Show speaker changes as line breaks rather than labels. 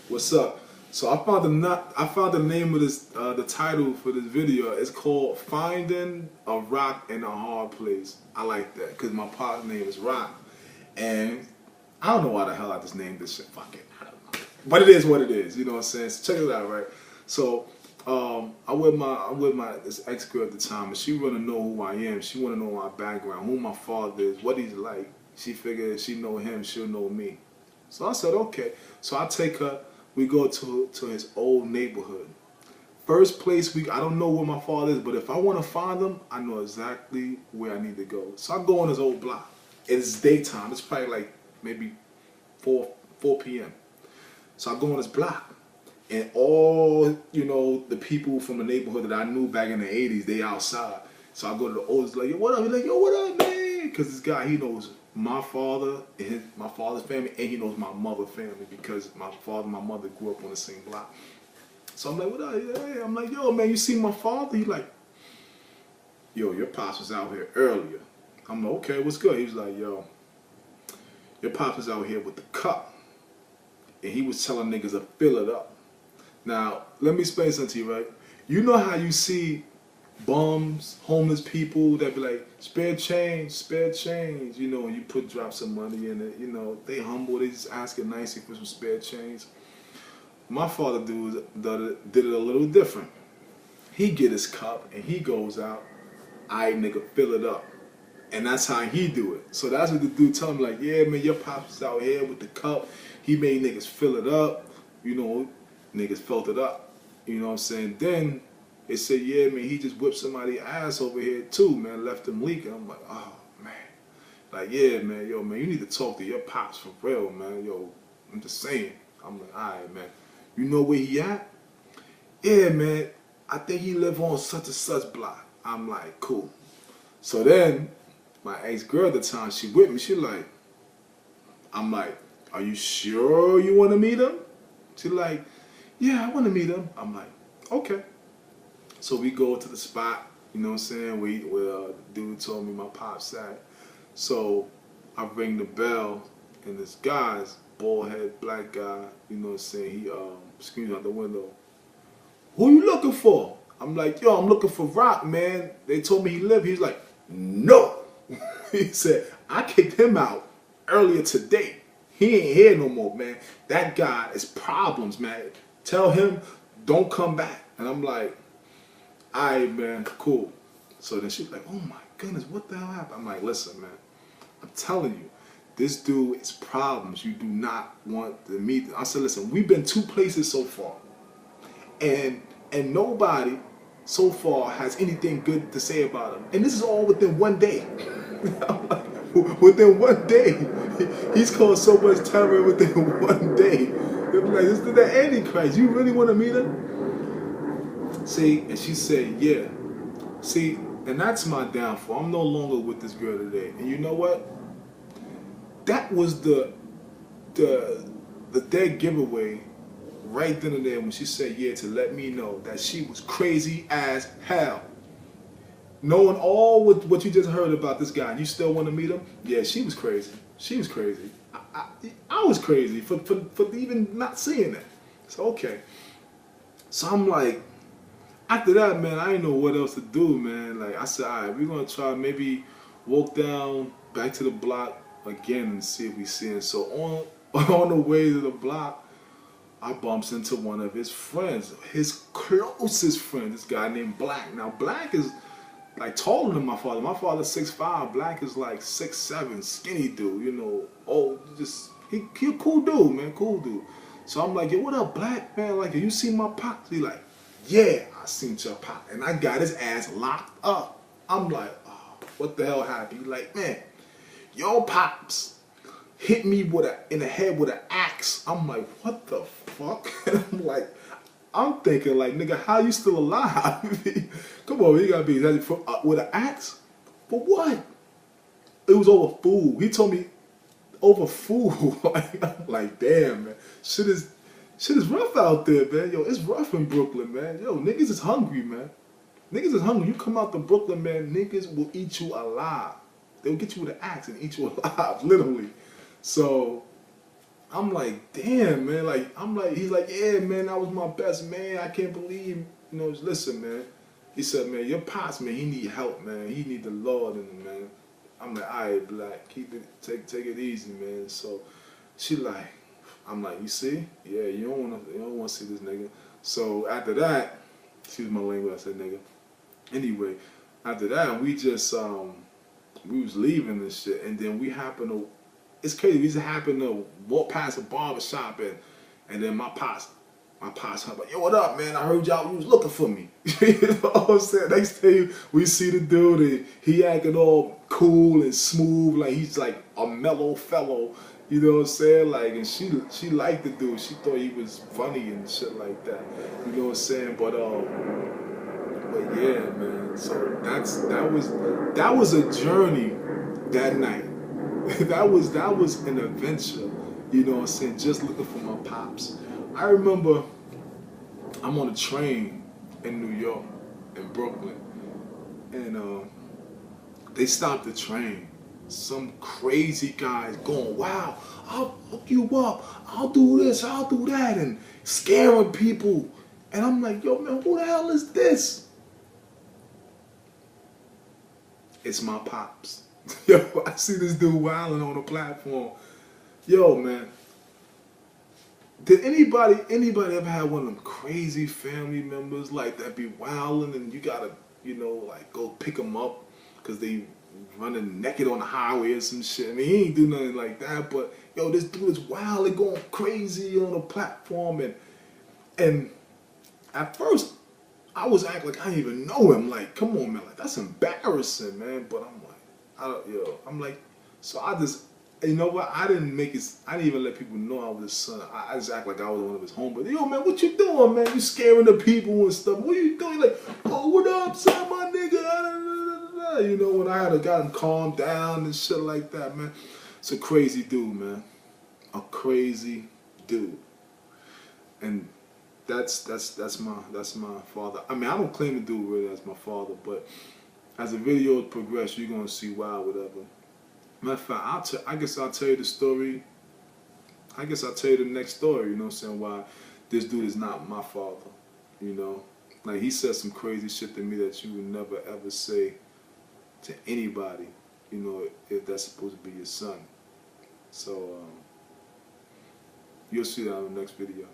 What's up? So I found the name of this the title for this video. It's called "Finding a Rock in a Hard Place." I like that because my partner's name is Rock, and I don't know why the hell I just named this shit. Fuck it, I don't know. But it is what it is. You know what I'm saying? So check it out, right? So I'm with my this ex girl at the time, and she wanna know who I am. She wanna know my background, who my father is, what he's like. She figured if she know him, she'll know me. So I said, okay. So I take her, we go to his old neighborhood. First place I don't know where my father is, but if I want to find him, I know exactly where I need to go. So I go on his old block. It's daytime. It's probably like maybe 4 p.m. So I go on his block. And all, the people from the neighborhood that I knew back in the 80s, they outside. So I go to the oldest, like, yo, what up? He's like, yo, what up, man? Because this guy, he knows my father and my father's family, and he knows my mother's family because my father and my mother grew up on the same block. So I'm like, what up? Hey, I'm like, yo, man, you see my father? He like, yo, your pops was out here earlier. I'm like, okay, what's good? He was like, yo, your pops was out here with the cup. And he was telling niggas to fill it up. Now, let me explain something to you, right? You know how you see bums, homeless people that be like, spare change, and you drop some money in it, they humble, they just asking nicely for some spare change. My father did it a little different. He get his cup and he goes out, I nigga fill it up. And that's how he do it. So that's what the dude tell him, like, yeah, man, your pops was out here with the cup. He made niggas fill it up, niggas filled it up. You know what I'm saying? Then they said, yeah, man, he just whipped somebody's ass over here too, man, left him leaking. I'm like, oh, man. Like, yeah, man, yo, man, you need to talk to your pops for real, man. Yo, I'm just saying. I'm like, all right, man. You know where he at? Yeah, man, I think he live on such and such block. I'm like, cool. So then, my ex-girl at the time, she with me, I'm like, are you sure you want to meet him? She like, yeah, I want to meet him. I'm like, okay. So we go to the spot, you know what I'm saying, where the dude told me my pop's at. So I ring the bell, and this guy's bald head black guy, you know what I'm saying, he screams out the window, who you looking for? I'm like, yo, I'm looking for Rock, man. They told me he lived. He's like, no. He said, I kicked him out earlier today. He ain't here no more, man. That guy is problems, man. Tell him, don't come back. And I'm like, all right, man, cool. So then she's like, oh my goodness, what the hell happened? I'm like, listen, man, I'm telling you, this dude is problems. You do not want to meet him. I said, listen, we've been 2 places so far. And nobody so far has anything good to say about him. And this is all within 1 day. I'm like, within 1 day. He's caused so much terror within 1 day. They'll be like, this is the Antichrist. You really want to meet him? See, and she said, yeah. See, and that's my downfall. I'm no longer with this girl today. And you know what? That was the dead giveaway right then and there when she said yeah to let me know that she was crazy as hell. Knowing all what you just heard about this guy, you still want to meet him? Yeah, she was crazy. She was crazy. I was crazy for even not seeing that. So okay. So I'm like, after that, man, I didn't know what else to do, man. Like I said, all right, we're gonna try maybe walk down back to the block again and see if we see him. So on the way to the block, I bumps into one of his friends, his closest friend, this guy named Black. Now, Black is like taller than my father. My father's 6'5", Black is like 6'7", skinny dude, he a cool dude, man, cool dude. So I'm like, yo, what up, Black, man? Like, you seen my pops? He like, yeah, I seen your pop. And I got his ass locked up. I'm like, oh, what the hell happened? He like, man, your pops hit me in the head with an axe. I'm like, what the fuck? And I'm thinking like, nigga, how you still alive? Come on, you gotta be with an axe? For what? It was over food. He told me over food. I'm like, damn, man. Shit is rough out there, man. Yo, it's rough in Brooklyn, man. Yo, niggas is hungry, man. Niggas is hungry. You come out to Brooklyn, man, niggas will eat you alive. They'll get you with an axe and eat you alive, literally. So I'm like, damn, man. Like, I'm like, he's like, yeah, man, that was my best man. I can't believe, you know, listen, man. He said, man, your pops, man, he need help, man. He need the Lord in him, man. I'm like, all right, Black, take it easy, man. So she like, I'm like, you see? Yeah, you don't wanna see this nigga. So after that, excuse my language, I said nigga. Anyway, after that, we just we was leaving and shit, and then we happened to. It's crazy. We just happened to walk past a barber shop, and then my pops her like, yo, what up, man? I heard y'all was looking for me. You know what I'm saying? Next day we see the dude, and he acting all cool and smooth, like he's like a mellow fellow. You know what I'm saying? Like, and she liked the dude. She thought he was funny and shit like that. You know what I'm saying? But yeah, man. So that was a journey that night. that was an adventure. You know what I'm saying? Just looking for my pops. I remember I'm on a train in New York, in Brooklyn, and they stopped the train. Some crazy guys going, wow, I'll hook you up, I'll do this, I'll do that, and scaring people. And I'm like, yo, man, who the hell is this? It's my pops. Yo, I see this dude wilding on the platform. Yo, man. Did anybody ever have one of them crazy family members like that be wilding and you gotta, you know, like go pick them up because they running naked on the highway or some shit? I mean, he ain't do nothing like that, but yo, this dude is wild and going crazy on the platform, and at first I was acting like I didn't even know him. Like, come on, man, like that's embarrassing, man. But I'm like, so I just. You know what? I didn't even let people know I was his son. I just act like I was one of his homies. Yo, man, what you doing, man? You scaring the people and stuff. What you doing? Like, oh, what up, son, my nigga? You know, when I had gotten calmed down and shit like that, man. It's a crazy dude, man. A crazy dude. And that's my father. I mean, I don't claim the dude really as my father, but as the video progresses, you're gonna see why, whatever. Matter of fact, I guess I'll tell you the story. I guess I'll tell you the next story, you know what I'm saying, why this dude is not my father, you know. Like, he said some crazy shit to me that you would never ever say to anybody, you know, if that's supposed to be your son. So, you'll see that in the next video.